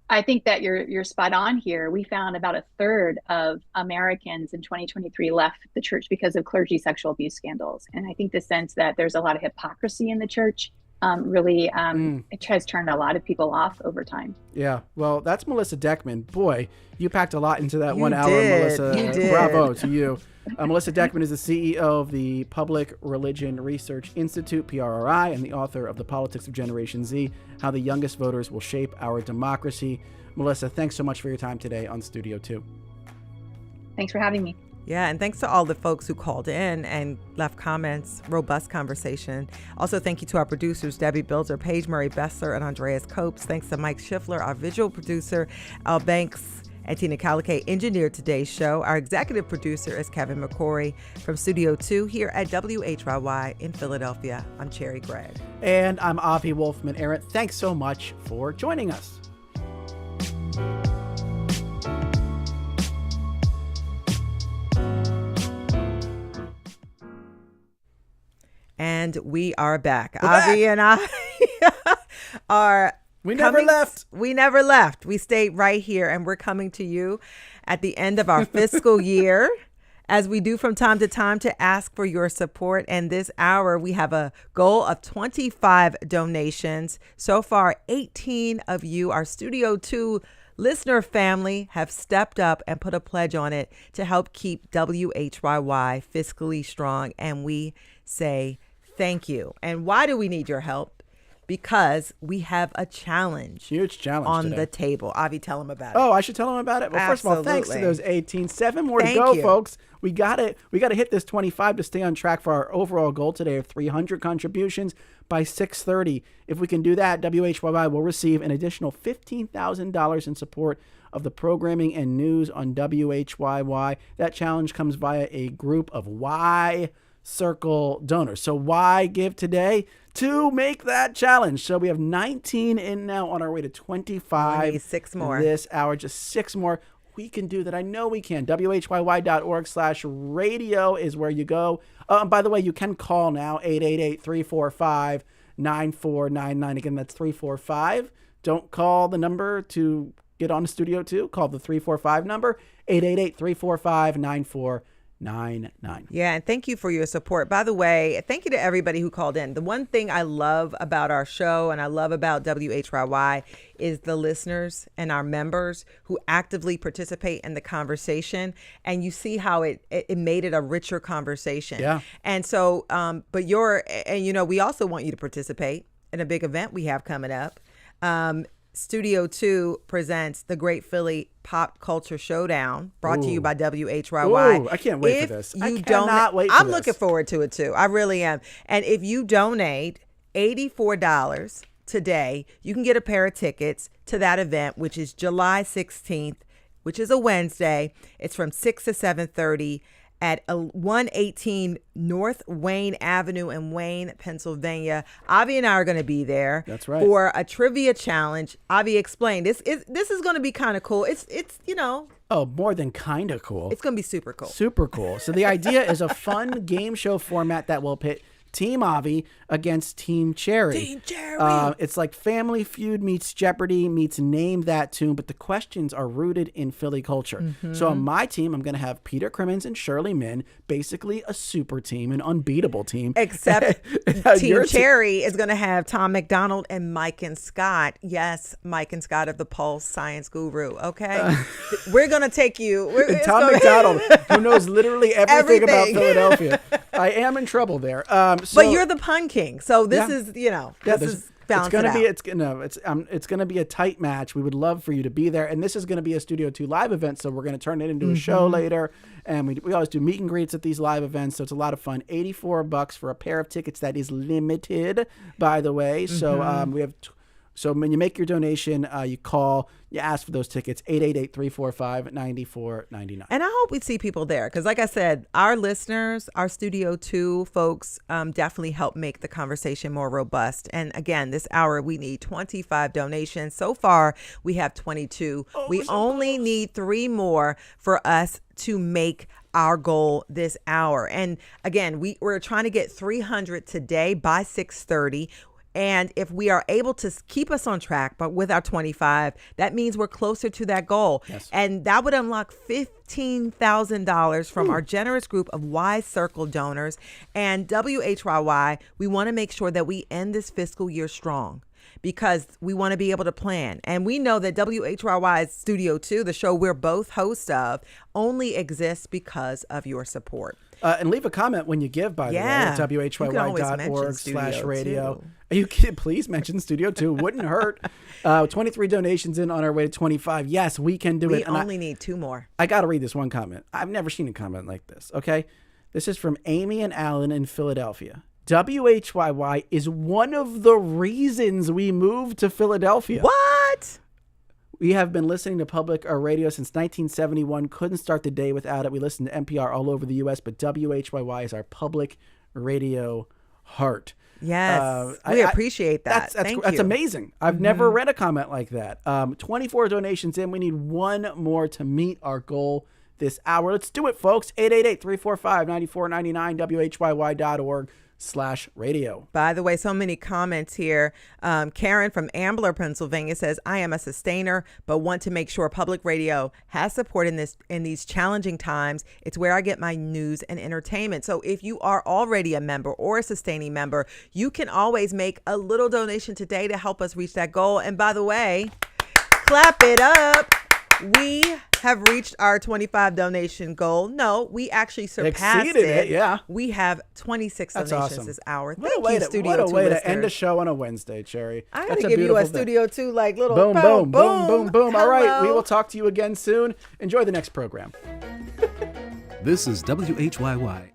I think that you're spot on here. We found about a third of Americans in 2023 left the church because of clergy sexual abuse scandals. And I think the sense that there's a lot of hypocrisy in the church it has turned a lot of people off over time. Yeah. Well, that's Melissa Deckman. Boy, you packed a lot into that 1 hour, did. Melissa. You did. Bravo to you. Melissa Deckman is the CEO of the Public Religion Research Institute, PRRI, and the author of The Politics of Generation Z, How the Youngest Voters Will Shape Our Democracy. Melissa, thanks so much for your time today on Studio 2. Thanks for having me. Yeah, and thanks to all the folks who called in and left comments. Robust conversation. Also, thank you to our producers, Debbie Bilzer, Paige Murray Bessler, and Andreas Copes. Thanks to Mike Schiffler, our visual producer, Al Banks, and Tina Calicay engineered today's show. Our executive producer is Kevin McCory from Studio 2 here at WHYY in Philadelphia. I'm Cherry Gregg. And I'm Avi Wolfman. Aaron, thanks so much for joining us. And we are back. Avi and I are... We never left. We never left. We stayed right here, and we're coming to you at the end of our fiscal year, as we do from time to time, to ask for your support. And this hour, we have a goal of 25 donations. So far, 18 of you, our Studio 2 listener family, have stepped up and put a pledge on it to help keep WHYY fiscally strong. And we say thank you. And why do we need your help? Because we have a challenge. Huge challenge on today. The table. Avi, tell them about it. Oh, I should tell them about it? Well, first of all, thanks to those 18. 7 more to go, folks. We got to hit this 25 to stay on track for our overall goal today of 300 contributions by 6:30. If we can do that, WHYY will receive an additional $15,000 in support of the programming and news on WHYY. That challenge comes via a group of WHYY Circle donors. So why give today? To make that challenge. So we have 19 in now, on our way to 25. We need 6 more. This hour, just 6 more. We can do that. I know we can. WHYY.org/radio is where you go. By the way, you can call now, 888-345-9499. Again, that's 345. Don't call the number to get on the Studio 2. Call the 345 number, 888-345-9499. Yeah, and thank you for your support. By the way, thank you to everybody who called in. The one thing I love about our show and I love about WHYY is the listeners and our members who actively participate in the conversation. And you see how it made it a richer conversation. Yeah. And so, we also want you to participate in a big event we have coming up. Studio 2 presents the Great Philly Pop Culture Showdown, brought to you by WHYY. Ooh, I can't wait for this. I'm looking forward to it too. I really am. And if you donate $84 today, you can get a pair of tickets to that event, which is July 16th, which is a Wednesday. It's from 6 to 7:30 at 118 North Wayne Avenue in Wayne, Pennsylvania. Avi and I are going to be there. That's right. For a trivia challenge. Avi, explain. This is going to be kind of cool. It's Oh, more than kind of cool. It's going to be super cool. Super cool. So the idea is a fun game show format that will pit Team Avi against Team Cherry. Team Cherry. It's like Family Feud meets Jeopardy meets Name That Tune, but the questions are rooted in Philly culture. Mm-hmm. So on my team, I'm going to have Peter Crimmins and Shirley Min, basically a super team, an unbeatable team. Except Team Cherry is going to have Tom McDonald and Mike and Scott. Yes, Mike and Scott of the Pulse Science Guru. Okay, we're going to take you. Tom McDonald, who knows literally everything about Philadelphia. I am in trouble there. But you're the pun king, so this is balance it's going to be a tight match. We would love for you to be there, and this is going to be a Studio 2 live event, so we're going to turn it into a show later. And we always do meet and greets at these live events, so it's a lot of fun. $84 for a pair of tickets that is limited, by the way. So we have. So when you make your donation, you call, you ask for those tickets, 888-345-9499. And I hope we see people there because, like I said, our listeners, our Studio 2 folks definitely help make the conversation more robust. And again, this hour, we need 25 donations. So far, we have 22. We only need 3 more for us to make our goal this hour. And again, we're trying to get 300 today by 6:30. And if we are able to keep us on track, but with our 25, that means we're closer to that goal. Yes. And that would unlock $15,000 from our generous group of WHYY Circle donors. And WHYY, we want to make sure that we end this fiscal year strong, because we want to be able to plan. And we know that WHYY's Studio 2, the show we're both hosts of, only exists because of your support. And leave a comment when you give, by the way, at WHYY.org/radio. You can please mention Studio 2. Wouldn't hurt. 23 donations in, on our way to 25. Yes, we can do it. We only need 2 more. I got to read this one comment. I've never seen a comment like this. Okay. This is from Amy and Alan in Philadelphia. WHYY is one of the reasons we moved to Philadelphia. What? We have been listening to public radio since 1971. Couldn't start the day without it. We listen to NPR all over the U.S., but WHYY is our public radio heart. Yes, we appreciate that. That's amazing. I've never read a comment like that. 24 donations in. We need one more to meet our goal this hour. Let's do it, folks. 888-345-9499, WHYY.org/radio. By the way, so many comments here. Karen from Ambler, Pennsylvania says, I am a sustainer, but want to make sure public radio has support in these challenging times. It's where I get my news and entertainment. So if you are already a member or a sustaining member, you can always make a little donation today to help us reach that goal. And by the way, clap it up. We have reached our 25 donation goal. No, we actually surpassed it. Yeah. We have 26 That's donations awesome. this hour. What a way to end a show on a Wednesday, Cherry. I got to give you a studio too, like little boom, boom, boom, boom, boom. All right, Hello. we will talk to you again soon. Enjoy the next program. This is WHYY,